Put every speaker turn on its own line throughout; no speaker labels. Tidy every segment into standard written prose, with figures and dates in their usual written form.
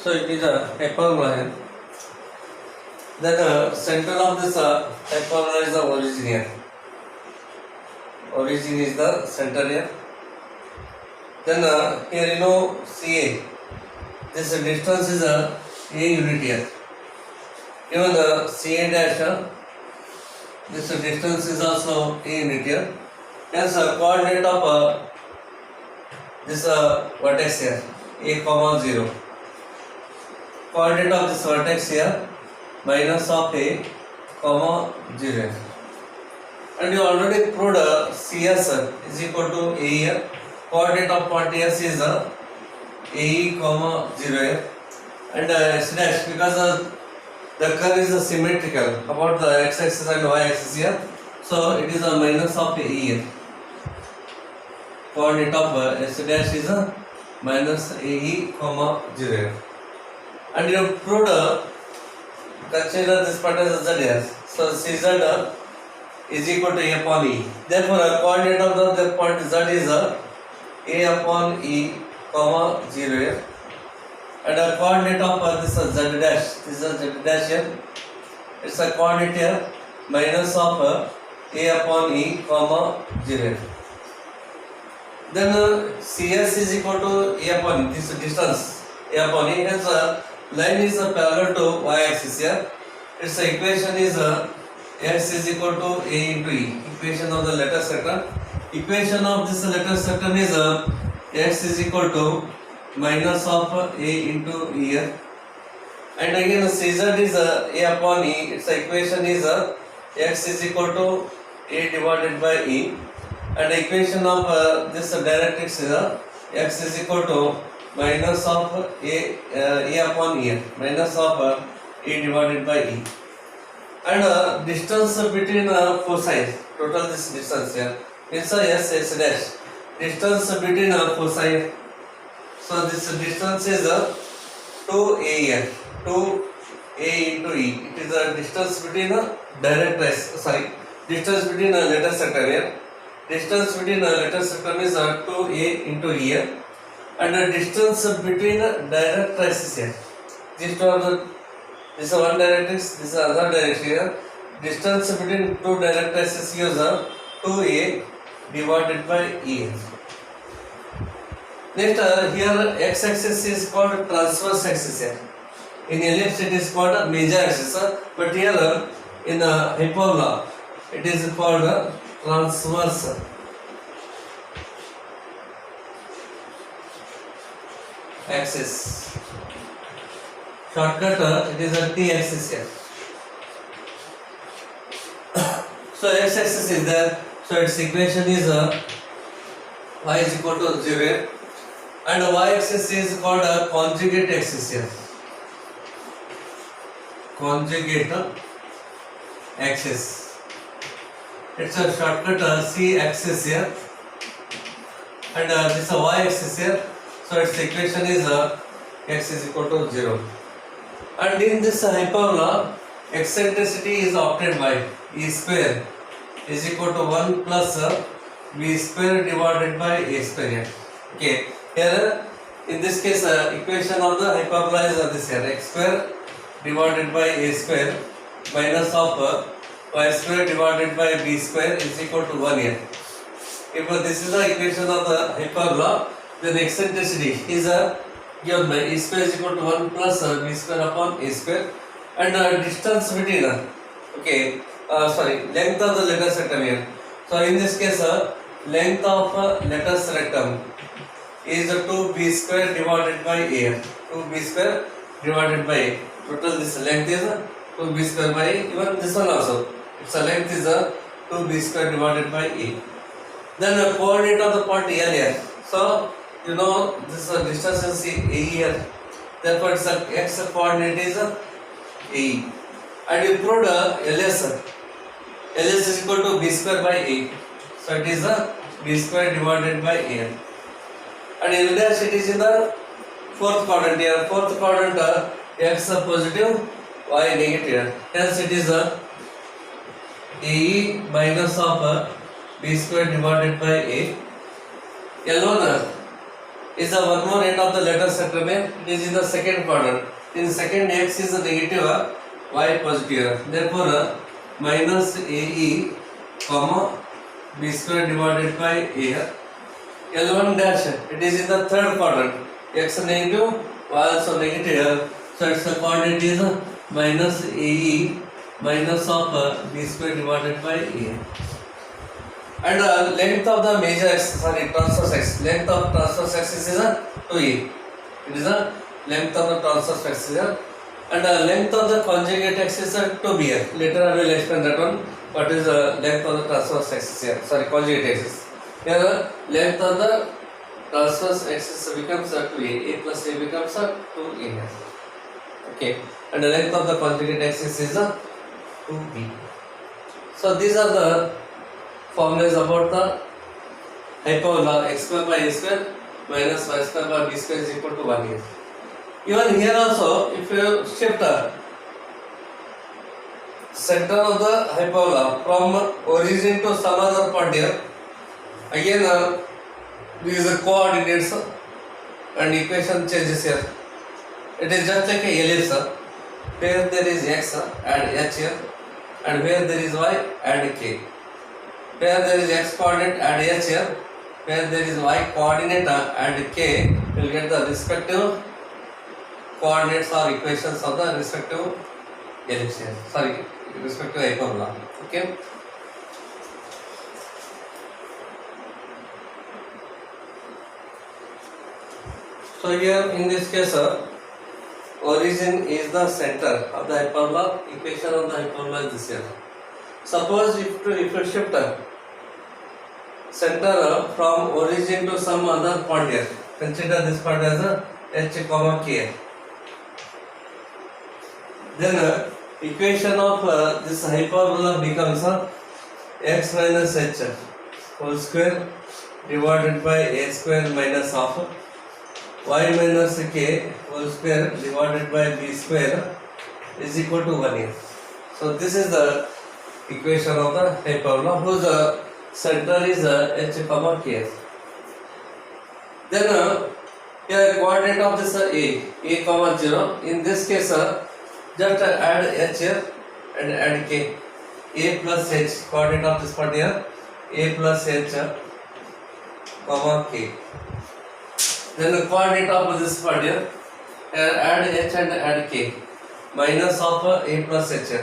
So it is a hyperbola. Then the center of this hyperbola is the origin here. Origin is the center here. Then here you know CA. This distance is a unit here. Even the CA dash, this distance is also a unit here. Hence coordinate of this vertex here, a comma 0. Coordinate of this vertex here, minus of a comma 0. And you already proved CS is equal to a here. Coordinate of point S is a comma 0 here. And S dash, because the curve is symmetrical about the x-axis and y-axis here. So it is a minus of a here. Coordinate of S dash is a minus a comma 0 here. And you proved consider this part as z here. So Cz is equal to a upon e. Therefore, coordinate of the point z is a upon e comma 0 here. And the coordinate of this z dash, this is z dash here. It's a coordinate here minus of a upon e comma 0. Then CS is equal to a upon e, this distance a upon e. Hence line is parallel to y-axis here. Its equation is x is equal to a into e. Equation of the lattice sector. Equation of this lattice sector is x is equal to minus of a into e here. And again Cz is a upon e. Its equation is x is equal to a divided by e. And the equation of this directrix is x is equal to minus of a upon e, minus of a divided by e. And distance between foci, total this distance here, means s dash. Distance between foci, so this distance is 2a here, 2a into e. It is the distance between directrix, distance between lattice sector here. Distance between lattice sector is 2a into e here. And the distance between directrices here. These two are this is one directrix, this is other direction here. Distance between two directrices is 2a divided by e. Next here x-axis is called transverse axis here. In ellipse it is called major axis, but here in hyperbola it is called transverse axis. Shortcut it is a t axis here. So x axis is there, so its equation is y is equal to 0 and y axis is called a conjugate axis here. Conjugate axis. It's a shortcut c axis here, and this is a y axis here. So its equation is x is equal to 0. And in this hyperbola, eccentricity is obtained by e square is equal to 1 plus b square divided by a square. Okay, here in this case equation of the hyperbola is this here, x square divided by a square minus of y square divided by b square is equal to 1 here. If this is the equation of the hyperbola, then eccentricity is given by e square is equal to 1 plus b square upon a square, and distance between length of the lattice rectum here. So in this case length of lattice rectum is 2b square divided by a. 2b square divided by a. Total this length is 2b square by a. Even this one also, its length is 2b square divided by a. Then the coordinate of the point L here. So you know this distance is a here. Therefore its x coordinate is a. And you proved LS. LS is equal to b square by a. So it is b square divided by a. And L dash it is in the fourth quadrant here. Fourth quadrant x positive, y negative. Hence it is a minus of b square divided by a. L1 is the one more end of the letter sector में it is in the second quadrant. In second x is negative, y positive. Therefore minus ae comma b square divided by a. L1 dash it is in the third quadrant. X negative, y also negative. So its coordinate is minus ae minus of b square divided by a. And length of the major axis, transverse axis. Length of transverse axis is 2a. It is the length of the transverse axis. And length of the conjugate axis is 2b. Later I will explain that one. What is the length of the transverse axis here? Conjugate axis. Here length of the transverse axis becomes 2a. A plus a becomes 2a. Okay. And the length of the conjugate axis is 2b. So these are the formulas about the hyperbola x square by a square minus y square by b square is equal to 1 here. Even here also, if you shift the center of the hyperbola from origin to some other point here, again these are coordinates and equation changes here. It is just like a ellipse. Where there is x, add h here, and where there is y, add k. Where there is x coordinate, add h here. Where there is y coordinate, add k. You will get the respective coordinates or equations of the respective ellipse here. Respective hyperbola. Okay. So here in this case, origin is the center of the hyperbola. Equation of the hyperbola is this here. Suppose if you shift center from origin to some other point here, consider this point as a h comma k. Then equation of this hyperbola becomes x minus h whole square divided by a square minus of y minus k whole square divided by b square is equal to 1 here. So this is the equation of the hyperbola whose center is h comma k. Then here coordinate of this a comma 0. In this case just add h here and add k. A plus h, coordinate of this point here, a plus h comma k. Then the coordinate of this part here, add h and add k. Minus of a plus h,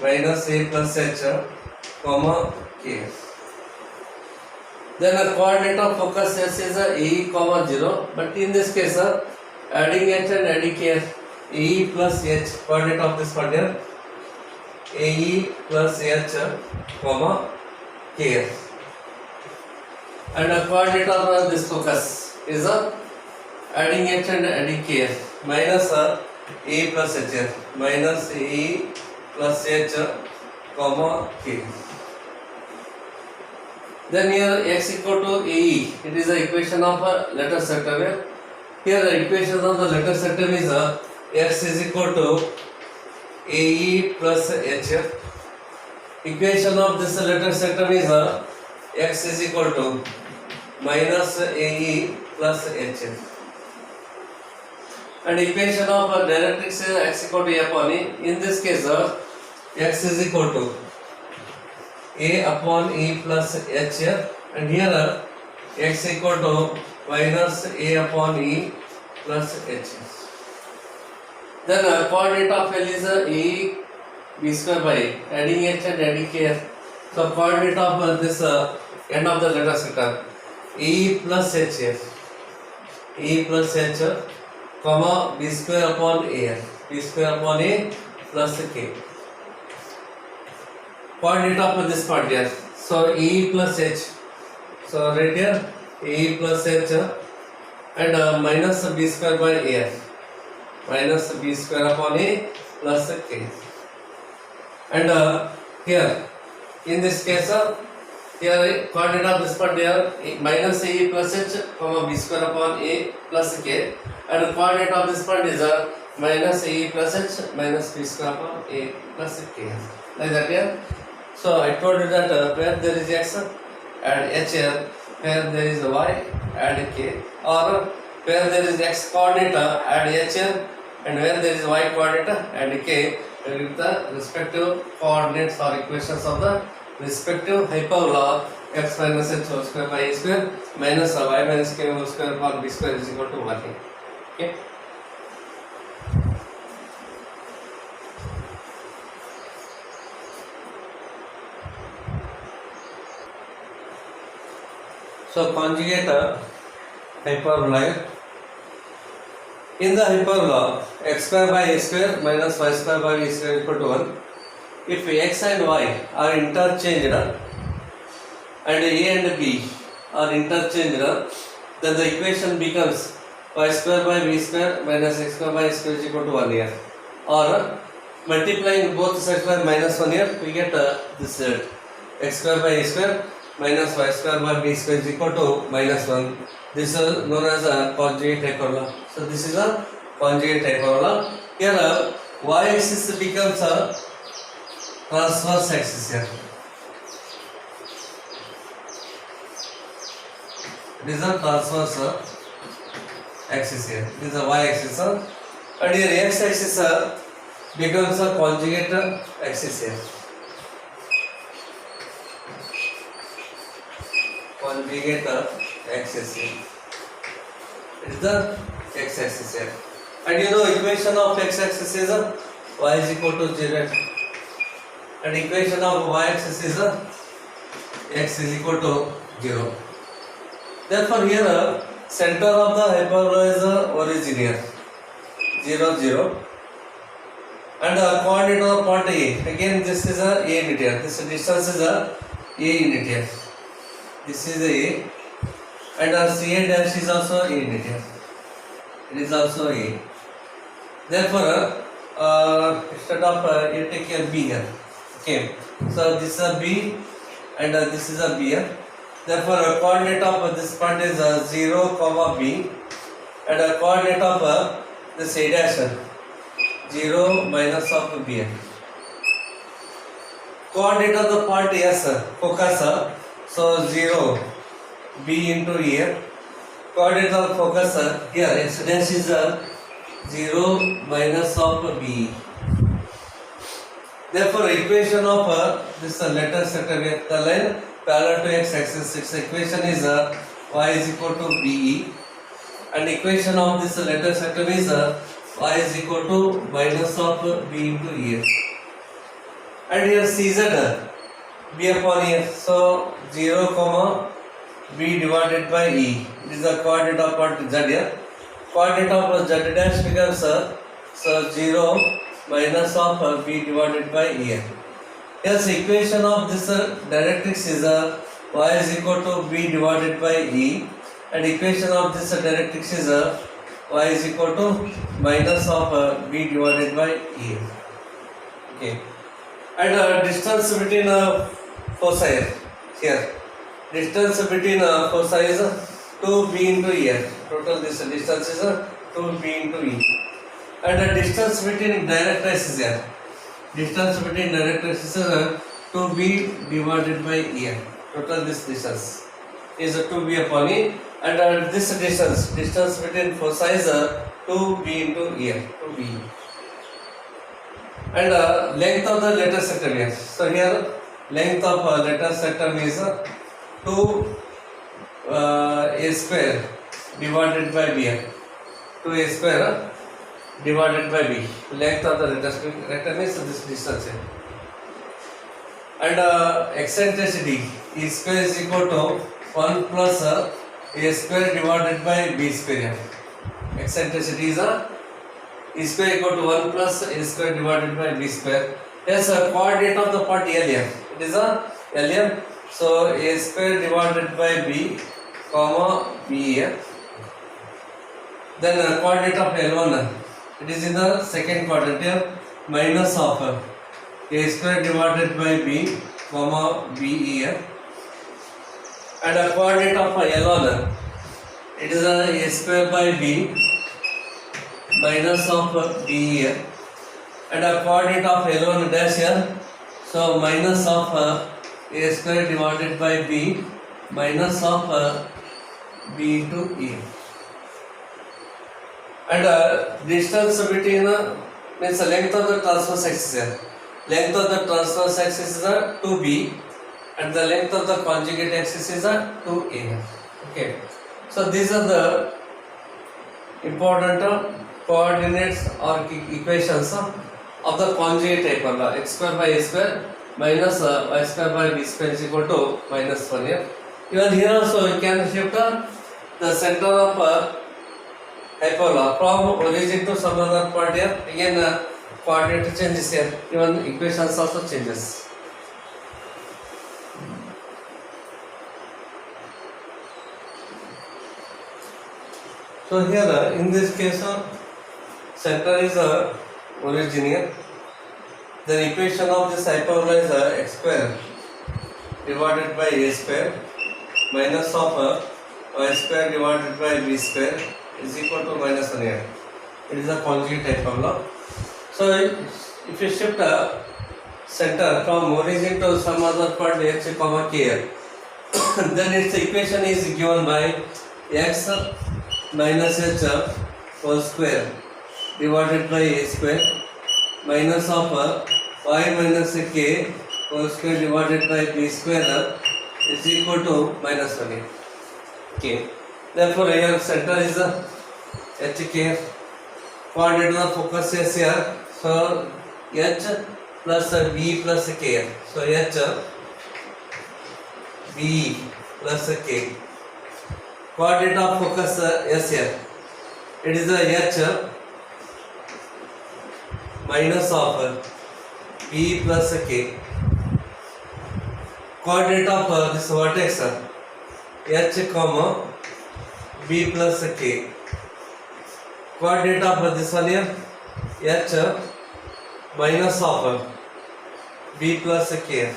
minus a plus h comma k. Then the coordinate of focus s is a comma 0, but in this case adding h and adding k, a plus h, coordinate of this part here, a plus h comma k. And the coordinate of this focus is adding h and adding k, minus a plus h, minus a plus h comma k. Then here x equal to ae, it is the equation of a letter sector. Here the equation of the letter sector is x is equal to ae plus h. Equation of this letter sector is x is equal to minus ae plus h. And equation of directrix is x equal to a upon e. In this case x is equal to a upon e plus h, and here x equal to minus a upon e plus h. Then coordinate of L is a b square by a, adding h and adding k. So coordinate of this end of the letter sector, e plus h, e plus h comma b square upon a, b square upon a plus k. Coordinate of this part here, so e plus h, so right here e plus h and minus b square by a, minus b square upon a plus k. And here in this case here coordinate of this part here minus a plus h comma b square upon a plus k, and coordinate of this part is minus a plus h minus b square upon a plus k, like that here. So I told you that where there is x, add h here, where there is y, add k, or where there is x coordinate, add h here, and where there is y coordinate, add k, with the respective coordinates or equations of the respective hyperbola x minus h whole square by a square minus y minus k whole square for b square is equal to 1. Okay. So conjugate hyperbola. In the hyperbola x square by a square minus y square by b square equal to 1. If x and y are interchanged and a and b are interchanged, then the equation becomes y square by b square minus x square by a square is equal to 1 here. Or multiplying both sides by minus 1 here, we get this x square by a square minus y square by b square is equal to minus 1. This is known as a conjugate hyperbola. So this is a conjugate hyperbola. Here y-axis becomes a transverse axis here. It is a transverse axis here. It is a y-axis, and here x-axis becomes a conjugate axis here. Conjugate axis here. It is the x-axis here. And you know equation of x-axis is y is equal to 0, and equation of y-axis is x is equal to 0. Therefore here center of the hyperbola is origin here 0 0, and coordinate of the point A, again this is a unit here, this distance is a unit here, this is a, and CA dash is also a unit here, it is also A. Therefore instead of you take here B here. Okay, so this is a B and this is a B here. Therefore coordinate of this point is 0 comma B, and coordinate of this A dash 0 minus of B. Coordinate of the point S focus, so 0 B into here. Coordinate of focus here x dash is 0 minus of B. Therefore equation of this letter sector with the line parallel to x axis, its equation is y is equal to BE, and equation of this letter sector is y is equal to minus of B into E. And here CZ B upon E, so 0 comma B divided by E. It is the coordinate of point Z here. Coordinate of Z dash becomes so 0 minus of B divided by E. Yes, equation of this directrix is y is equal to B divided by E, and equation of this directrix is y is equal to minus of B divided by E. Okay, and distance between foci here, distance between foci is 2B into E. Total this distance is 2B into E, and the distance between directrices here, distance between directrices is 2B divided by E. Total this distance is 2B upon E, and this distance between foci is 2B into E, 2B. And length of the letter sector here. So here length of letter sector is 2 A square divided by B. 2A square divided by B. Length of the letter means this distance here. And eccentricity E square is equal to 1 plus A square divided by B square. Eccentricity is E square equal to 1 plus A square divided by B square. Yes, coordinate of the point L here. It is a L here. So A square divided by B comma B here. Then coordinate of L1. It is in the second quadrant here, minus of A square divided by B comma B here. And a coordinate of L1, it is A square by B minus of B here. And a coordinate of L1 dash here, so minus of A square divided by B minus of B into E. And distance between means the length of the transverse axis here. Length of the transverse axis is 2B and the length of the conjugate axis is 2A. Okay. So these are the important coordinates or equations of the conjugate hyperbola. X square by A square minus y square by B square is equal to minus 1 here. Even here also you can shift the center of hyperbola from origin to some other point here. Again coordinate changes here. Even equations also changes. So here in this case center is origin here. The equation of this hyperbola is x square divided by a square minus of y square divided by b square is equal to minus 1 here. It is a conjugate hyperbola. So if you shift center from origin to some other point h comma k here, then its equation is given by x minus h whole square divided by a square minus of y minus k whole square divided by b square is equal to minus 1. Okay. Therefore, here center is hk. Coordinate of the focus is here. So h plus b plus k. So h b plus k. Coordinate of focus is here. It is h minus of b plus k. Coordinate of this vertex h comma b plus k. Coordinate of this one here h minus of b plus k.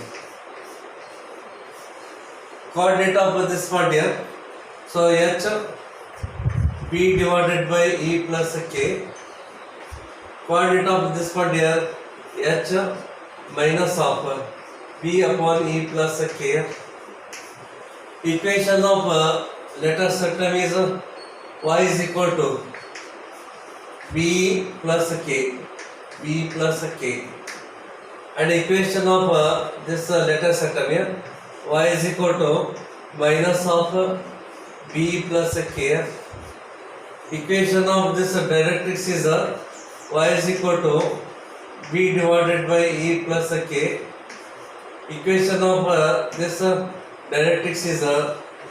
Coordinate of this part here, so h b divided by e plus k. Coordinate of this part here h minus of b upon e plus k. Equation of letter system is y is equal to b plus k, b plus k, and equation of this letter system here y is equal to minus of b plus k. Equation of this directrix is y is equal to b divided by e plus k. Equation of this directrix is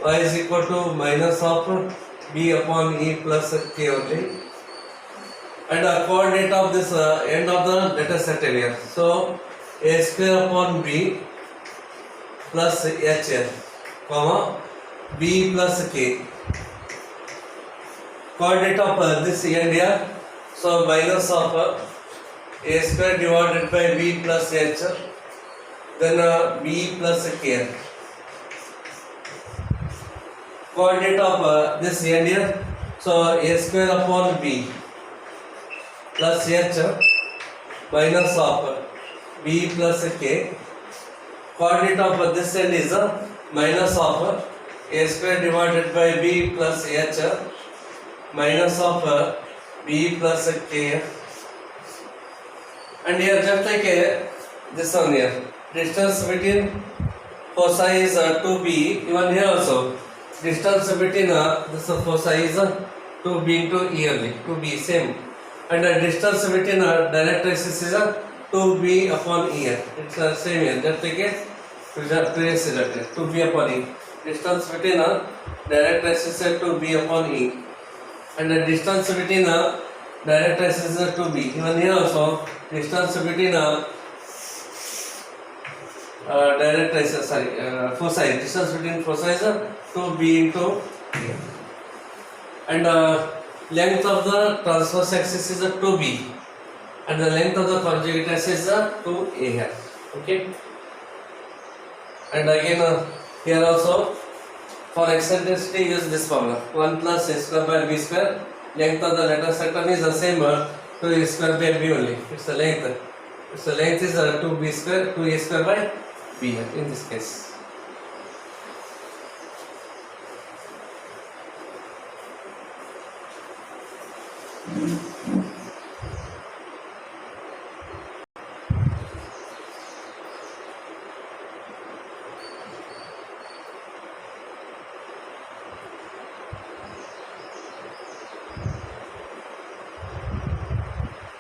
y is equal to minus of b upon e plus k only. And coordinate of this end of the letter set here. So a square upon b plus h comma b plus k. Coordinate of this end here. So minus of a square divided by b plus h, then b plus k. Coordinate of this end here. So a square upon b plus h minus of b plus k. Coordinate of this end is minus of a square divided by b plus h minus of b plus k. And here just like this one here, distance between foci is 2b. Even here also distance between this foci is 2b into e only, 2b same. And the distance between direct axis is 2b upon e. It's same here. Just take it previous result 2b upon e. Distance between direct axis is 2b upon e. And the distance between direct axis is 2b. Even here also distance between direct axis, foci, distance between foci is 2b into e. And length of the transverse axis is 2b, and the length of the conjugate axis is 2a here. Okay. And again here also for eccentricity use this formula, 1 plus a square by b square. Length of the letter sector is the same 2a square by b only. It's the length. Its the length is 2b square, 2a square by b in this case.